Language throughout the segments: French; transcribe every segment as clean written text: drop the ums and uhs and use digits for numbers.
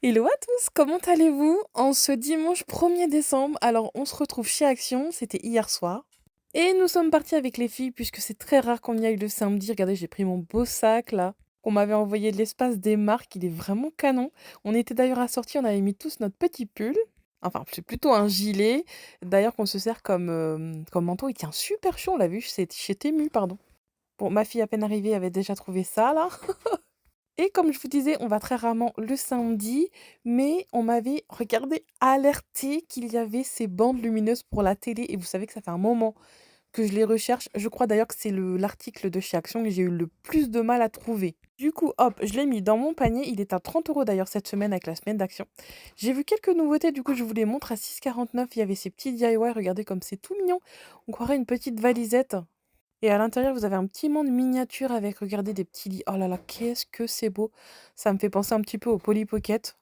Hello à tous, comment allez-vous? En ce dimanche 1er décembre, alors on se retrouve chez Action, c'était hier soir. Et nous sommes partis avec les filles puisque c'est très rare qu'on y aille le samedi. Regardez, j'ai pris mon beau sac là, qu'on m'avait envoyé de l'espace des marques, il est vraiment canon. On était d'ailleurs assortis, on avait mis tous notre petit pull. Enfin, c'est plutôt un gilet, d'ailleurs qu'on se sert comme manteau, il tient super chaud, on l'a vu, c'est chez Temu, pardon. Bon, ma fille à peine arrivée avait déjà trouvé ça là. Et comme je vous disais, on va très rarement le samedi, mais on m'avait, regardé, alerté qu'il y avait ces bandes lumineuses pour la télé et vous savez que ça fait un moment que je les recherche. Je crois d'ailleurs que c'est l'article de chez Action que j'ai eu le plus de mal à trouver. Du coup, hop, je l'ai mis dans mon panier. Il est à 30 € d'ailleurs cette semaine avec la semaine d'Action. J'ai vu quelques nouveautés, du coup je vous les montre à 6,49 €. Il y avait ces petits DIY, regardez comme c'est tout mignon. On croirait une petite valisette. Et à l'intérieur, vous avez un petit monde miniature avec, regardez, des petits lits. Oh là là, qu'est-ce que c'est beau! Ça me fait penser un petit peu au Polly Pocket.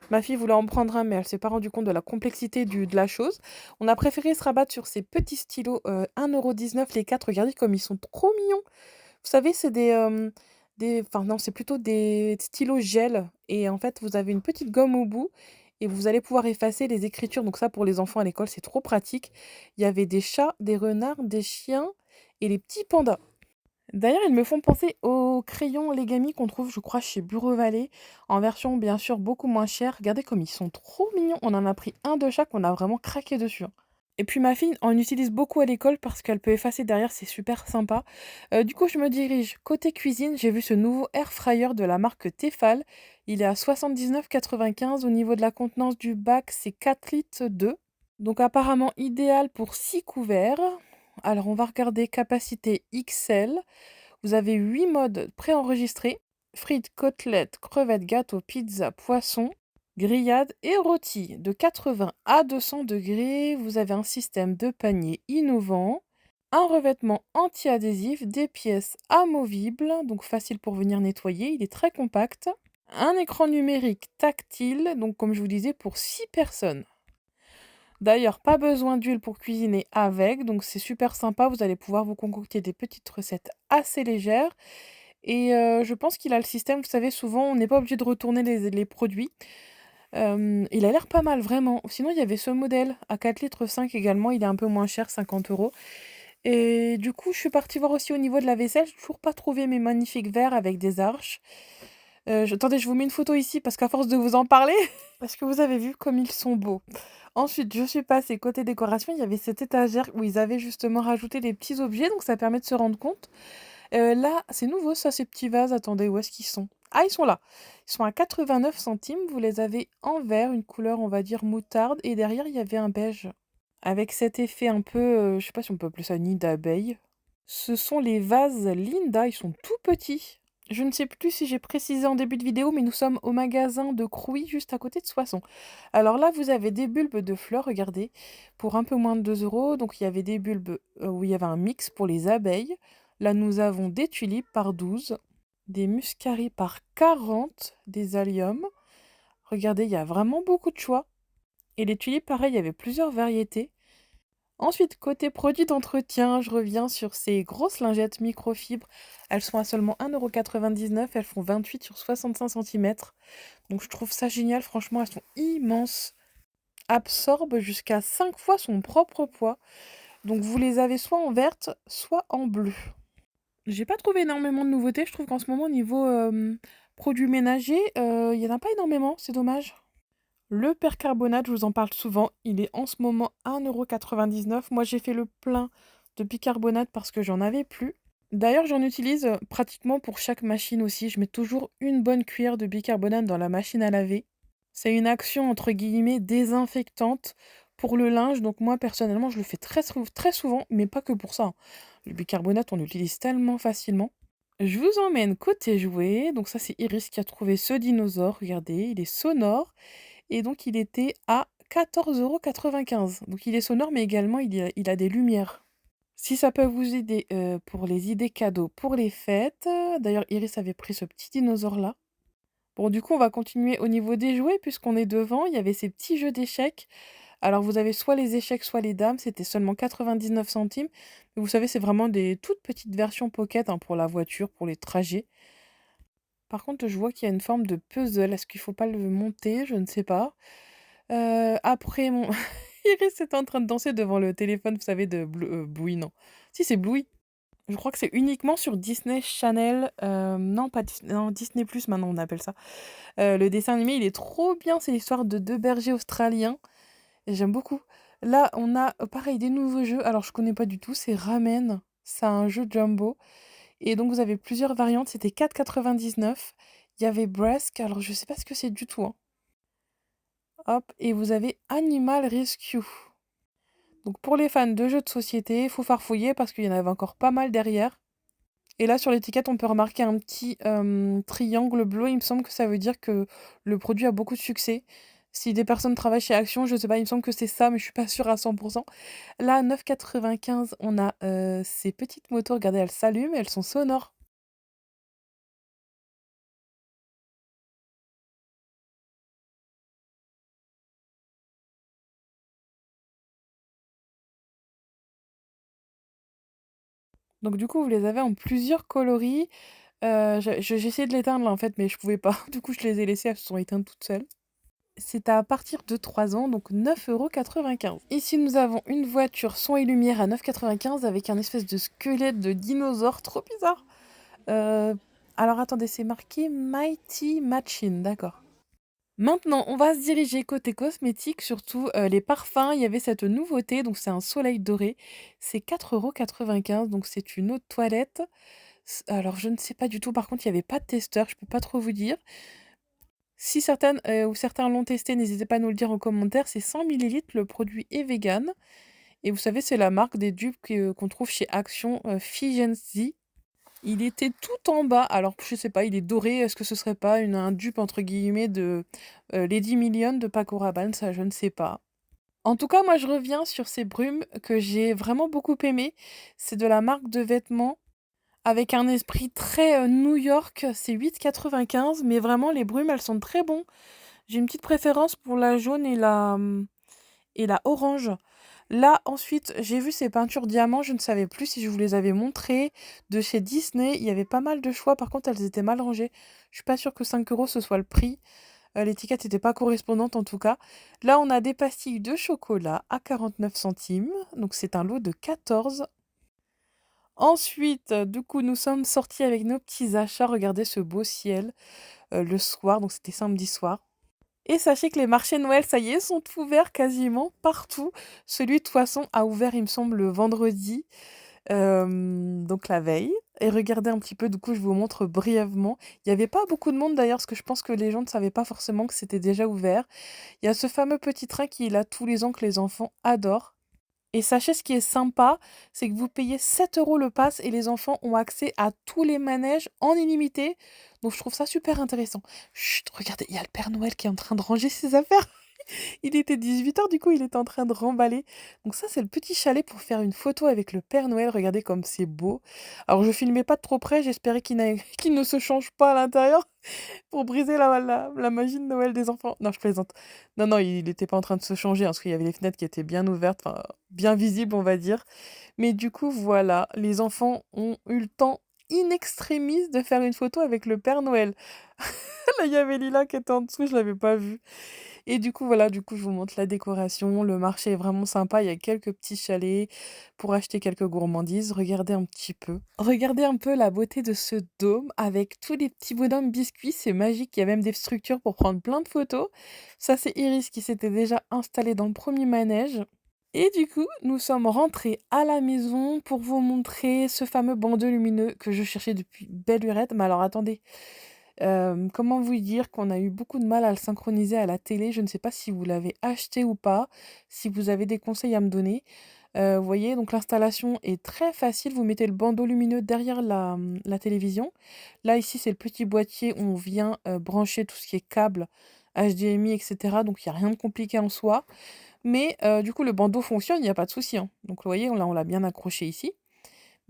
Ma fille voulait en prendre un, mais elle s'est pas rendue compte de la complexité de la chose. On a préféré se rabattre sur ces petits stylos, 1,19 € les 4. Regardez comme ils sont trop mignons. Vous savez, c'est enfin non, c'est plutôt des stylos gel et en fait, vous avez une petite gomme au bout et vous allez pouvoir effacer les écritures. Donc ça, pour les enfants à l'école, c'est trop pratique. Il y avait des chats, des renards, des chiens et les petits pandas. D'ailleurs, ils me font penser aux crayons Legami qu'on trouve, je crois, chez Bureau Vallée, en version bien sûr beaucoup moins chère. Regardez comme ils sont trop mignons. On en a pris un de chaque, on a vraiment craqué dessus, hein. Et puis ma fille en utilise beaucoup à l'école parce qu'elle peut effacer derrière, c'est super sympa. Du coup, je me dirige côté cuisine. J'ai vu ce nouveau air fryer de la marque Tefal. Il est à 79,95 €. Au niveau de la contenance du bac, c'est 4 litres 2. Donc apparemment idéal pour 6 couverts. Alors on va regarder capacité XL. Vous avez 8 modes préenregistrés: frites, côtelettes, crevettes, gâteaux, pizza, poisson, grillades et rôtis. De 80 à 200 degrés, vous avez un système de panier innovant, un revêtement anti-adhésif, des pièces amovibles, donc facile pour venir nettoyer, il est très compact, un écran numérique tactile, donc comme je vous disais, pour 6 personnes. D'ailleurs, pas besoin d'huile pour cuisiner avec, donc c'est super sympa. Vous allez pouvoir vous concocter des petites recettes assez légères. Et je pense qu'il a le système, vous savez, souvent, on n'est pas obligé de retourner les produits. Il a l'air pas mal, vraiment. Sinon, il y avait ce modèle à 4,5 litres également. Il est un peu moins cher, 50 €. Et du coup, je suis partie voir aussi au niveau de la vaisselle. J'ai toujours pas trouvé mes magnifiques verres avec des arches. Attendez, je vous mets une photo ici parce qu'à force de vous en parler, parce que vous avez vu comme ils sont beaux. Ensuite, je suis passée côté décoration, il y avait cette étagère où ils avaient justement rajouté des petits objets, donc ça permet de se rendre compte. Là, c'est nouveau ça, ces petits vases. Attendez, où est-ce qu'ils sont? Ah, ils sont là. Ils sont à 89 centimes. Vous les avez en vert, une couleur, on va dire, moutarde. Et derrière, il y avait un beige. Avec cet effet un peu, je sais pas si on peut appeler ça nid d'abeille. Ce sont les vases Linda, ils sont tout petits. Je ne sais plus si j'ai précisé en début de vidéo, mais nous sommes au magasin de Crouy, juste à côté de Soissons. Alors là, vous avez des bulbes de fleurs, regardez, pour un peu moins de 2 €. Donc il y avait des bulbes où il y avait un mix pour les abeilles. Là, nous avons des tulipes par 12, des muscaries par 40, des alliums. Regardez, il y a vraiment beaucoup de choix. Et les tulipes, pareil, il y avait plusieurs variétés. Ensuite, côté produits d'entretien, je reviens sur ces grosses lingettes microfibres. Elles sont à seulement 1,99 €. Elles font 28 sur 65 centimètres. Donc je trouve ça génial. Franchement, elles sont immenses. Absorbent jusqu'à 5 fois son propre poids. Donc vous les avez soit en verte, soit en bleu. J'ai pas trouvé énormément de nouveautés. Je trouve qu'en ce moment, niveau produits ménagers, il y en a pas énormément. C'est dommage. Le percarbonate, je vous en parle souvent, il est en ce moment 1,99 €. Moi, j'ai fait le plein de bicarbonate parce que j'en avais plus. D'ailleurs, j'en utilise pratiquement pour chaque machine aussi. Je mets toujours une bonne cuillère de bicarbonate dans la machine à laver. C'est une action entre guillemets désinfectante pour le linge. Donc moi, personnellement, je le fais très souvent, mais pas que pour ça, hein. Le bicarbonate, on l'utilise tellement facilement. Je vous emmène côté jouet. Donc ça, c'est Iris qui a trouvé ce dinosaure. Regardez, il est sonore. Et donc il était à 14,95 €. Donc il est sonore, mais également il a des lumières. Si ça peut vous aider, pour les idées cadeaux pour les fêtes, d'ailleurs Iris avait pris ce petit dinosaure-là. Bon du coup, on va continuer au niveau des jouets puisqu'on est devant. Il y avait ces petits jeux d'échecs. Alors vous avez soit les échecs, soit les dames, c'était seulement 99 centimes. Mais vous savez, c'est vraiment des toutes petites versions pocket, hein, pour la voiture, pour les trajets. Par contre, je vois qu'il y a une forme de puzzle. Est-ce qu'il faut pas le monter? Je ne sais pas. Après mon Iris est en train de danser devant le téléphone, vous savez, de Bluey, non. Si, c'est Bluey. Je crois que c'est uniquement sur Disney Channel, non pas non, Disney+ maintenant on appelle ça. Le dessin animé, il est trop bien, c'est l'histoire de 2 bergers australiens et j'aime beaucoup. Là, on a, pareil des nouveaux jeux, alors je connais pas du tout, c'est Ramen, c'est un jeu Jumbo et donc vous avez plusieurs variantes, c'était 4,99. Il y avait Bresk, alors je sais pas ce que c'est du tout, hein. Hop et vous avez Animal Rescue. Donc pour les fans de jeux de société, il faut farfouiller parce qu'il y en avait encore pas mal derrière. Et là, sur l'étiquette, on peut remarquer un petit triangle bleu. Il me semble que ça veut dire que le produit a beaucoup de succès. Si des personnes travaillent chez Action, je sais pas, il me semble que c'est ça, mais je suis pas sûre à 100%. Là, à 9,95, on a ces petites motos. Regardez, elles s'allument, elles sont sonores. Donc du coup, vous les avez en plusieurs coloris. J'ai essayé de l'éteindre là en fait, mais je pouvais pas. Du coup, je les ai laissées, elles se sont éteintes toutes seules. C'est à partir de 3 ans, donc 9,95 €. Ici, nous avons une voiture son et lumière à 9,95 € avec un espèce de squelette de dinosaure trop bizarre. Euh, alors attendez, c'est marqué Mighty Machine, d'accord. Maintenant, on va se diriger côté cosmétique, surtout les parfums. Il y avait cette nouveauté, donc c'est un soleil doré. C'est 4,95 €, donc c'est une eau de toilette. Alors je ne sais pas du tout, par contre, il n'y avait pas de testeur, je peux pas trop vous dire. Si certaines ou certains l'ont testé, n'hésitez pas à nous le dire en commentaire. C'est 100 millilitres, le produit est vegan. Et vous savez, c'est la marque des dupes qu'on trouve chez Action, Figenzi. Il était tout en bas. Alors, je sais pas, il est doré. Est-ce que ce serait pas un dupe entre guillemets de Lady Million de Paco Rabanne? Ça, je ne sais pas. En tout cas, moi, je reviens sur ces brumes que j'ai vraiment beaucoup aimées. C'est de la marque de vêtements avec un esprit très New York. C'est 8,95. Mais vraiment, les brumes, elles sont très bonnes. J'ai une petite préférence pour la jaune et la orange. Là, ensuite, j'ai vu ces peintures diamants, je ne savais plus si je vous les avais montrées. De chez Disney, il y avait pas mal de choix, par contre, elles étaient mal rangées. Je suis pas sûre que 5 € ce soit le prix. L'étiquette n'était pas correspondante en tout cas. Là, on a des pastilles de chocolat à 49 centimes, donc c'est un lot de 14. Ensuite, du coup, nous sommes sortis avec nos petits achats. Regardez ce beau ciel le soir, donc c'était samedi soir. Et sachez que les marchés de Noël, ça y est, sont ouverts quasiment partout. Celui de Toisson a ouvert, il me semble, le vendredi, donc la veille. Et regardez un petit peu, du coup, je vous montre brièvement. Il n'y avait pas beaucoup de monde d'ailleurs, parce que je pense que les gens ne savaient pas forcément que c'était déjà ouvert. Il y a ce fameux petit train qui est là tous les ans que les enfants adorent. Et sachez ce qui est sympa, c'est que vous payez 7 € le pass et les enfants ont accès à tous les manèges en illimité. Donc je trouve ça super intéressant. Chut, regardez, il y a le Père Noël qui est en train de ranger ses affaires. Il était 18 h, du coup, il est en train de remballer. Donc ça, c'est le petit chalet pour faire une photo avec le Père Noël. Regardez comme c'est beau. Alors je filmais pas de trop près, j'espérais qu'il ne se change pas à l'intérieur pour briser la magie de Noël des enfants. Non, je plaisante. Non, non, il n'était pas en train de se changer, hein, parce qu'il y avait les fenêtres qui étaient bien ouvertes, enfin, bien visibles, on va dire. Mais du coup, voilà, les enfants ont eu le temps in extremis de faire une photo avec le Père Noël. Là, il y avait Lila qui était en dessous, je l'avais pas vue. Et du coup, voilà, du coup, je vous montre la décoration. Le marché est vraiment sympa. Il y a quelques petits chalets pour acheter quelques gourmandises. Regardez un petit peu. Regardez un peu la beauté de ce dôme avec tous les petits bonhommes biscuits. C'est magique. Il y a même des structures pour prendre plein de photos. Ça, c'est Iris qui s'était déjà installée dans le premier manège. Et du coup, nous sommes rentrés à la maison pour vous montrer ce fameux bandeau lumineux que je cherchais depuis belle lurette. Mais alors, attendez. Comment vous dire qu'on a eu beaucoup de mal à le synchroniser à la télé. Je ne sais pas si vous l'avez acheté ou pas, si vous avez des conseils à me donner. Vous voyez, donc l'installation est très facile. Vous mettez le bandeau lumineux derrière la télévision. Là, ici, c'est le petit boîtier où on vient brancher tout ce qui est câble, HDMI, etc. Donc, il n'y a rien de compliqué en soi. Mais du coup, le bandeau fonctionne, il n'y a pas de souci, hein. Donc, vous voyez, là, on l'a bien accroché ici.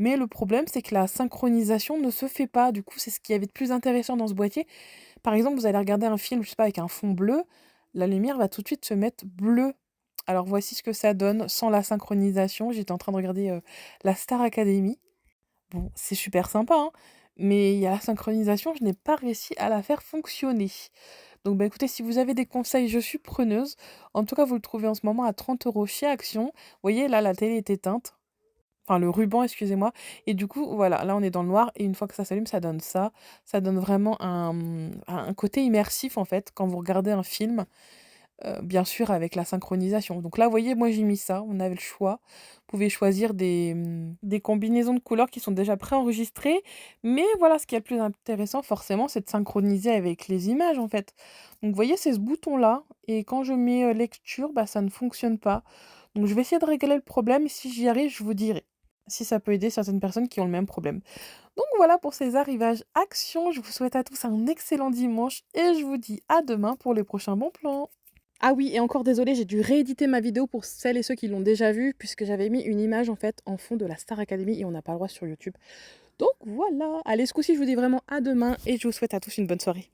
Mais le problème, c'est que la synchronisation ne se fait pas. Du coup, c'est ce qu'il y avait de plus intéressant dans ce boîtier. Par exemple, vous allez regarder un film, je sais pas, avec un fond bleu, la lumière va tout de suite se mettre bleue. Alors voici ce que ça donne sans la synchronisation. J'étais en train de regarder la Star Academy. Bon, c'est super sympa, hein, Mais il y a la synchronisation, je n'ai pas réussi à la faire fonctionner. Donc bah, écoutez, si vous avez des conseils, je suis preneuse. En tout cas, vous le trouvez en ce moment à 30 € chez Action. Vous voyez, là, la télé est éteinte. Enfin, le ruban, excusez-moi. Et du coup, voilà, là, on est dans le noir. Et une fois que ça s'allume, ça donne ça. Ça donne vraiment un côté immersif, en fait, quand vous regardez un film. Bien sûr avec la synchronisation. Donc là, vous voyez, moi j'ai mis ça, on avait le choix. Vous pouvez choisir des combinaisons de couleurs qui sont déjà préenregistrées. Mais voilà, ce qui est le plus intéressant forcément, c'est de synchroniser avec les images en fait. Donc vous voyez, c'est ce bouton-là. Et quand je mets lecture, bah, ça ne fonctionne pas. Donc je vais essayer de régler le problème. Et si j'y arrive, je vous dirai. Si ça peut aider certaines personnes qui ont le même problème. Donc voilà pour ces arrivages actions. Je vous souhaite à tous un excellent dimanche et je vous dis à demain pour les prochains bons plans. Ah oui, et encore désolée, j'ai dû rééditer ma vidéo pour celles et ceux qui l'ont déjà vue, puisque j'avais mis une image en fait en fond de la Star Academy et on n'a pas le droit sur YouTube. Donc voilà, allez, ce coup-ci, je vous dis vraiment à demain et je vous souhaite à tous une bonne soirée.